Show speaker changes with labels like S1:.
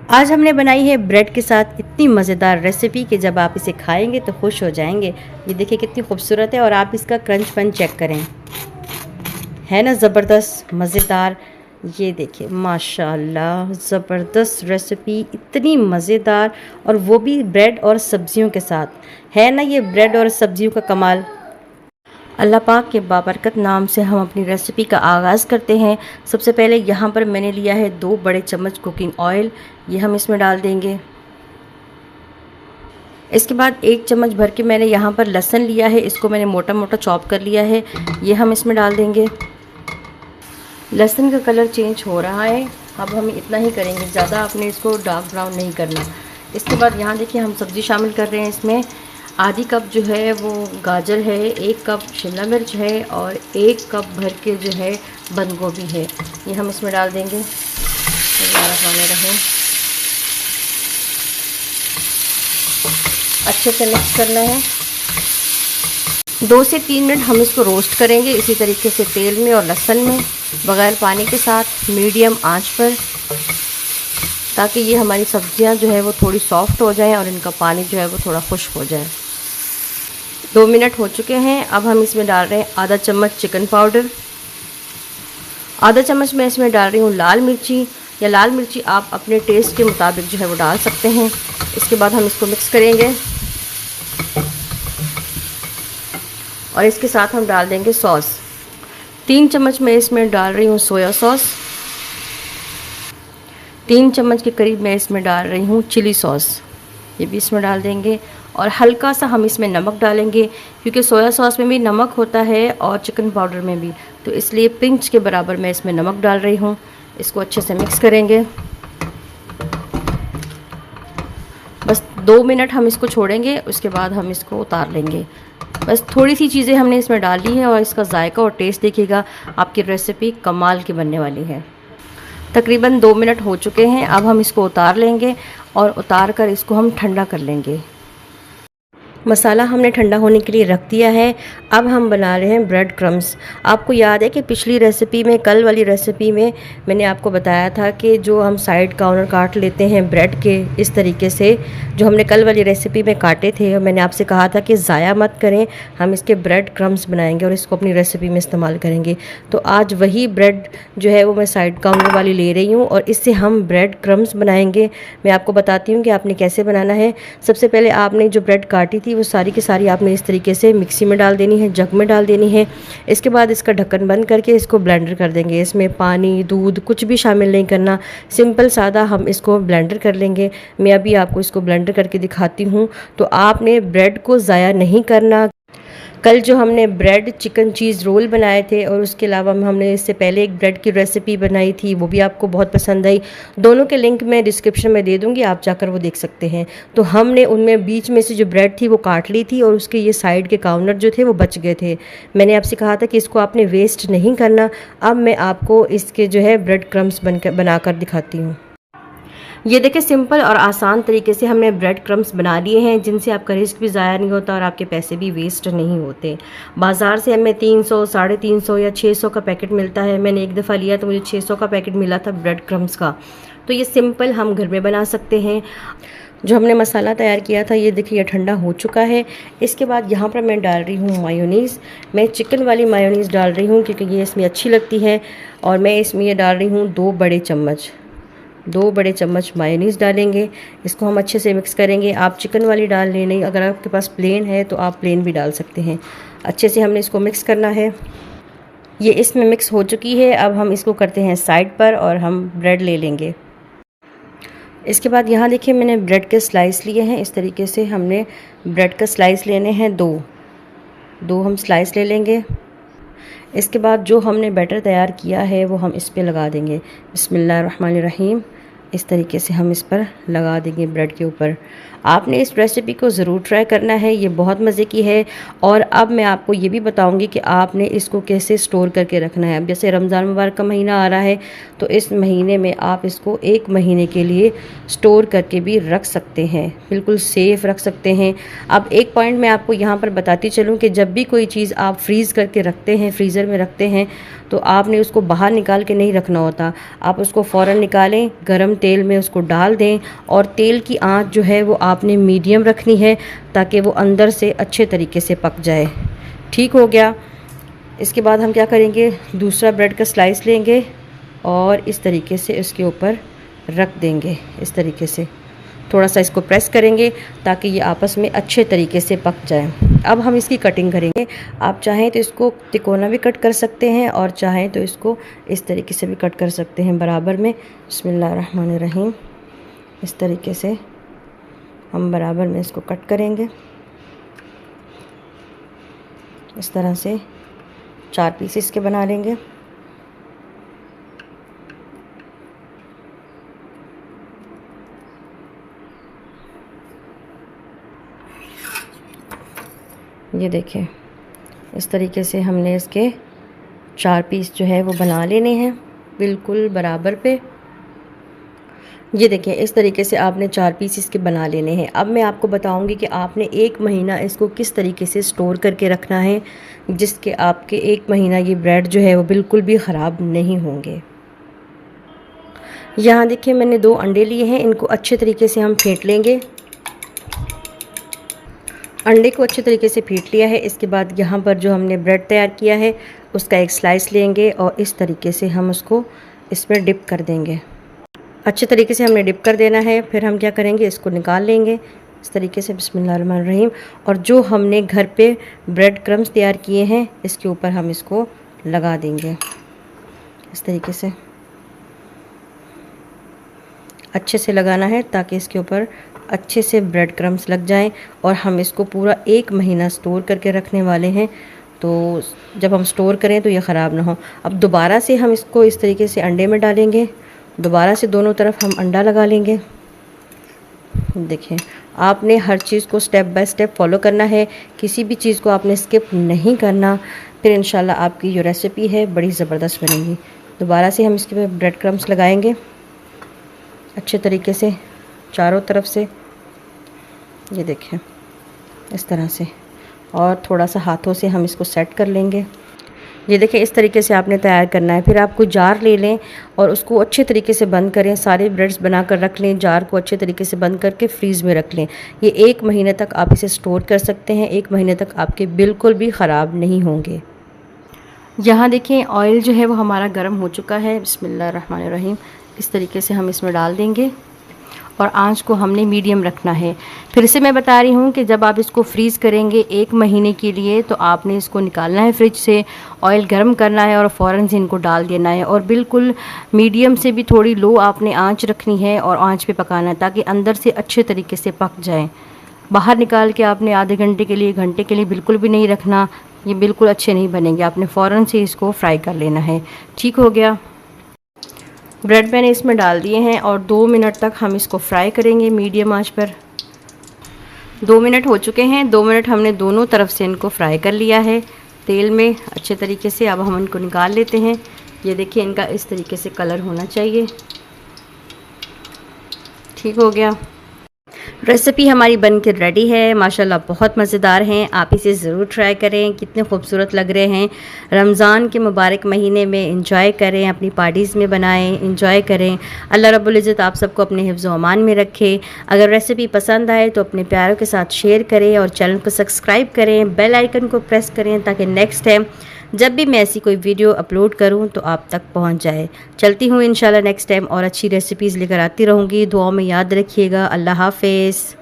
S1: आज हमने बनाई है ब्रेड के साथ इतनी मज़ेदार रेसिपी कि जब आप इसे खाएंगे तो खुश हो जाएंगे। ये देखिए कितनी खूबसूरत है और आप इसका क्रंचपन चेक करें, है ना ज़बरदस्त मज़ेदार। ये देखिए माशाल्लाह ज़बरदस्त रेसिपी, इतनी मज़ेदार, और वो भी ब्रेड और सब्जियों के साथ। है ना ये ब्रेड और सब्जियों का कमाल। अल्लाह पाक के बाबरकत नाम से हम अपनी रेसिपी का आगाज़ करते हैं। सबसे पहले यहाँ पर मैंने लिया है 2 बड़े चम्मच कुकिंग ऑयल, ये हम इसमें डाल देंगे। इसके बाद 1 चम्मच भर के मैंने यहाँ पर लहसुन लिया है, इसको मैंने मोटा मोटा चॉप कर लिया है, ये हम इसमें डाल देंगे। लहसुन का कलर चेंज हो रहा है, अब हम इतना ही करेंगे, ज़्यादा आपने इसको डार्क ब्राउन नहीं करना। इसके बाद यहाँ देखिए हम सब्ज़ी शामिल कर रहे हैं। इसमें आधी कप जो है वो गाजर है, 1 कप शिमला मिर्च है और 1 कप भर के जो है बंद गोभी है, ये हम इसमें डाल देंगे। खाने रहें, अच्छे से मिक्स करना है। 2 से 3 मिनट हम इसको रोस्ट करेंगे इसी तरीके से तेल में और लहसुन में, बग़ैर पानी के साथ मीडियम आंच पर, ताकि ये हमारी सब्जियां जो है वो थोड़ी सॉफ्ट हो जाएं और इनका पानी जो है वो थोड़ा खुश्क हो जाए। 2 मिनट हो चुके हैं, अब हम इसमें डाल रहे हैं आधा चम्मच चिकन पाउडर, आधा चम्मच मैं इसमें डाल रही हूँ लाल मिर्ची, या लाल मिर्ची आप अपने टेस्ट के मुताबिक जो है वो डाल सकते हैं। इसके बाद हम इसको मिक्स करेंगे और इसके साथ हम डाल देंगे सॉस। 3 चम्मच मैं इसमें डाल रही हूँ सोया सॉस, 3 चम्मच के करीब मैं इसमें डाल रही हूँ चिली सॉस, ये भी इसमें डाल देंगे। और हल्का सा हम इसमें नमक डालेंगे, क्योंकि सोया सॉस में भी नमक होता है और चिकन पाउडर में भी, तो इसलिए पिंच के बराबर मैं इसमें नमक डाल रही हूँ। इसको अच्छे से मिक्स करेंगे, बस 2 मिनट हम इसको छोड़ेंगे, उसके बाद हम इसको उतार लेंगे। बस थोड़ी सी चीज़ें हमने इसमें डाली है और इसका जायका और टेस्ट देखिएगा, आपकी रेसिपी कमाल की बनने वाली है। तकरीबन 2 मिनट हो चुके हैं, अब हम इसको उतार लेंगे और उतार कर इसको हम ठंडा कर लेंगे। मसाला हमने ठंडा होने के लिए रख दिया है। अब हम बना रहे हैं ब्रेड क्रम्स। आपको याद है कि पिछली रेसिपी में, कल वाली रेसिपी में मैंने आपको बताया था कि जो हम साइड कॉर्नर काट लेते हैं ब्रेड के, इस तरीके से जो हमने कल वाली रेसिपी में काटे थे, और मैंने आपसे कहा था कि ज़ाया मत करें, हम इसके ब्रेड क्रम्स बनाएंगे और इसको अपनी रेसिपी में इस्तेमाल करेंगे। तो आज वही ब्रेड जो है वो मैं साइड कॉर्नर वाली ले रही हूँ और इससे हम ब्रेड क्रम्स बनाएंगे। मैं आपको बताती हूँ कि आपने कैसे बनाना है। सबसे पहले आपने जो ब्रेड काटी थी वो सारी की सारी आपने इस तरीके से मिक्सी में डाल देनी है, जग में डाल देनी है। इसके बाद इसका ढक्कन बंद करके इसको ब्लेंडर कर देंगे। इसमें पानी, दूध कुछ भी शामिल नहीं करना, सिंपल सादा हम इसको ब्लेंडर कर लेंगे। मैं अभी आपको इसको ब्लेंडर करके दिखाती हूँ। तो आपने ब्रेड को ज़ाया नहीं करना। कल जो हमने ब्रेड चिकन चीज़ रोल बनाए थे और उसके अलावा हमने इससे पहले एक ब्रेड की रेसिपी बनाई थी, वो भी आपको बहुत पसंद आई। दोनों के लिंक मैं डिस्क्रिप्शन में दे दूँगी, आप जाकर वो देख सकते हैं। तो हमने उनमें बीच में से जो ब्रेड थी वो काट ली थी और उसके ये साइड के कॉर्नर जो थे वो बच गए थे। मैंने आपसे कहा था कि इसको आपने वेस्ट नहीं करना। अब मैं आपको इसके जो है ब्रेड क्रम्स बनाकर दिखाती हूँ। ये देखिए सिंपल और आसान तरीके से हमने ब्रेड क्रम्स बना लिए हैं, जिनसे आपका रिस्क भी ज़ाया नहीं होता और आपके पैसे भी वेस्ट नहीं होते। बाज़ार से हमें 300, 350 या 600 का पैकेट मिलता है। मैंने एक दफ़ा लिया तो मुझे 600 का पैकेट मिला था ब्रेड क्रम्स का। तो ये सिंपल हम घर में बना सकते हैं। जो हमने मसाला तैयार किया था ये देखिए ठंडा हो चुका है। इसके बाद यहाँ पर मैं डाल रही हूँ मायोनीज़। मैं चिकन वाली मायोनीज़ डाल रही हूँ क्योंकि ये इसमें अच्छी लगती है, और मैं इसमें ये डाल रही हूँ 2 बड़े चम्मच मायोनीज़ डालेंगे। इसको हम अच्छे से मिक्स करेंगे। आप चिकन वाली डाल लें, नहीं अगर आपके पास प्लेन है तो आप प्लेन भी डाल सकते हैं। अच्छे से हमने इसको मिक्स करना है। ये इसमें मिक्स हो चुकी है, अब हम इसको करते हैं साइड पर और हम ब्रेड ले लेंगे। इसके बाद यहाँ देखिए मैंने ब्रेड के स्लाइस लिए हैं। इस तरीके से हमने ब्रेड का स्लाइस लेने हैं, 2 हम स्लाइस ले लेंगे। इसके बाद जो हमने बैटर तैयार किया है वो हम इस पे लगा देंगे। बिस्मिल्लाहिर्रहमानिर्रहीम, इस तरीके से हम इस पर लगा देंगे ब्रेड के ऊपर। आपने इस रेसिपी को ज़रूर ट्राई करना है, ये बहुत मज़े की है। और अब मैं आपको ये भी बताऊंगी कि आपने इसको कैसे स्टोर करके रखना है। अब जैसे रमज़ान मुबारक का महीना आ रहा है तो इस महीने में आप इसको 1 महीने के लिए स्टोर करके भी रख सकते हैं, बिल्कुल सेफ़ रख सकते हैं। अब एक पॉइंट मैं आपको यहाँ पर बताती चलूँ कि जब भी कोई चीज़ आप फ्रीज़ करके रखते हैं, फ्रीज़र में रखते हैं, तो आपने उसको बाहर निकाल के नहीं रखना होता। आप उसको फ़ौरन निकालें, गरम तेल में उसको डाल दें और तेल की आंच जो है वो आपने मीडियम रखनी है ताकि वो अंदर से अच्छे तरीके से पक जाए। ठीक हो गया। इसके बाद हम क्या करेंगे, दूसरा ब्रेड का स्लाइस लेंगे और इस तरीके से इसके ऊपर रख देंगे। इस तरीके से थोड़ा सा इसको प्रेस करेंगे ताकि ये आपस में अच्छे तरीके से पक जाए। अब हम इसकी कटिंग करेंगे। आप चाहें तो इसको तिकोना भी कट कर सकते हैं और चाहें तो इसको इस तरीके से भी कट कर सकते हैं बराबर में। बिस्मिल्लाहिर्रहमानिर्रहीम। इस तरीके से हम बराबर में इसको कट करेंगे। इस तरह से 4 पीसेस के बना लेंगे। ये देखें, इस तरीके से हमने इसके 4 पीस जो है वो बना लेने हैं बिल्कुल बराबर पे। ये देखें, इस तरीके से आपने 4 पीस इसके बना लेने हैं। अब मैं आपको बताऊंगी कि आपने 1 महीना इसको किस तरीके से स्टोर करके रखना है जिसके आपके 1 महीना ये ब्रेड जो है वो बिल्कुल भी ख़राब नहीं होंगे। यहाँ देखिए, मैंने 2 अंडे लिए हैं, इनको अच्छे तरीके से हम फेंट लेंगे। अंडे को अच्छे तरीके से फेंट लिया है। इसके बाद यहाँ पर जो हमने ब्रेड तैयार किया है उसका एक स्लाइस लेंगे और इस तरीके से हम उसको इसमें डिप कर देंगे। अच्छे तरीके से हमने डिप कर देना है। फिर हम क्या करेंगे, इसको निकाल लेंगे इस तरीके से। बिस्मिल्लाहिर्रहमानिर्रहीम। और जो हमने घर पे ब्रेड क्रम्स तैयार किए हैं इसके ऊपर हम इसको लगा देंगे इस तरीके से। अच्छे से लगाना है ताकि इसके ऊपर अच्छे से ब्रेड क्रम्स लग जाएं। और हम इसको पूरा 1 महीना स्टोर करके रखने वाले हैं, तो जब हम स्टोर करें तो ये ख़राब ना हो। अब दोबारा से हम इसको इस तरीके से अंडे में डालेंगे। दोबारा से दोनों तरफ हम अंडा लगा लेंगे। देखें, आपने हर चीज़ को स्टेप बाय स्टेप फॉलो करना है, किसी भी चीज़ को आपने स्किप नहीं करना। फिर इंशाल्लाह आपकी जो रेसिपी है बड़ी ज़बरदस्त बनेगी। दोबारा से हम इसके ऊपर ब्रेड क्रम्स लगाएंगे अच्छे तरीके से चारों तरफ से। ये देखें, इस तरह से, और थोड़ा सा हाथों से हम इसको सेट कर लेंगे। ये देखें, इस तरीके से आपने तैयार करना है। फिर आप कोई जार ले लें और उसको अच्छे तरीके से बंद करें। सारे ब्रेड्स बनाकर रख लें, जार को अच्छे तरीके से बंद करके फ्रीज़ में रख लें। ये 1 महीने तक आप इसे स्टोर कर सकते हैं। 1 महीने तक आपके बिल्कुल भी ख़राब नहीं होंगे। यहाँ देखें, ऑयल जो है वो हमारा गर्म हो चुका है। बिस्मिल्लाहिर्रहमानिर्रहीम। इस तरीके से हम इसमें डाल देंगे और आंच को हमने मीडियम रखना है। फिर से मैं बता रही हूँ कि जब आप इसको फ्रीज़ करेंगे 1 महीने के लिए तो आपने इसको निकालना है फ्रिज से, ऑयल गर्म करना है और फ़ौरन से इनको डाल देना है। और बिल्कुल मीडियम से भी थोड़ी लो आपने आंच रखनी है और आंच पे पकाना है ताकि अंदर से अच्छे तरीके से पक जाए। बाहर निकाल के आपने आधे घंटे के लिए, घंटे के लिए बिल्कुल भी नहीं रखना, ये बिल्कुल अच्छे नहीं बनेंगे। आपने फ़ौरन से इसको फ्राई कर लेना है। ठीक हो गया। ब्रेड मैंने इसमें डाल दिए हैं और 2 मिनट तक हम इसको फ्राई करेंगे मीडियम आंच पर। 2 मिनट हो चुके हैं। 2 मिनट हमने दोनों तरफ से इनको फ्राई कर लिया है तेल में अच्छे तरीके से। अब हम इनको निकाल लेते हैं। ये देखिए, इनका इस तरीके से कलर होना चाहिए। ठीक हो गया। रेसिपी हमारी बन के रेडी है। माशाल्लाह बहुत मज़ेदार हैं, आप इसे ज़रूर ट्राई करें। कितने खूबसूरत लग रहे हैं। रमज़ान के मुबारक महीने में इंजॉय करें, अपनी पार्टीज़ में बनाएं, इंजॉय करें। अल्लाह रब्बुल इज़्ज़त आप सबको अपने हिफ्ज़ व अमान में रखे। अगर रेसिपी पसंद आए तो अपने प्यारों के साथ शेयर करें और चैनल को सब्सक्राइब करें, बेल आइकन को प्रेस करें ताकि नेक्स्ट टाइम जब भी मैं ऐसी कोई वीडियो अपलोड करूं तो आप तक पहुंच जाए। चलती हूं इंशाल्लाह नेक्स्ट टाइम और अच्छी रेसिपीज़ लेकर आती रहूँगी। दुआओं में याद रखिएगा। अल्लाह हाफ़िज़।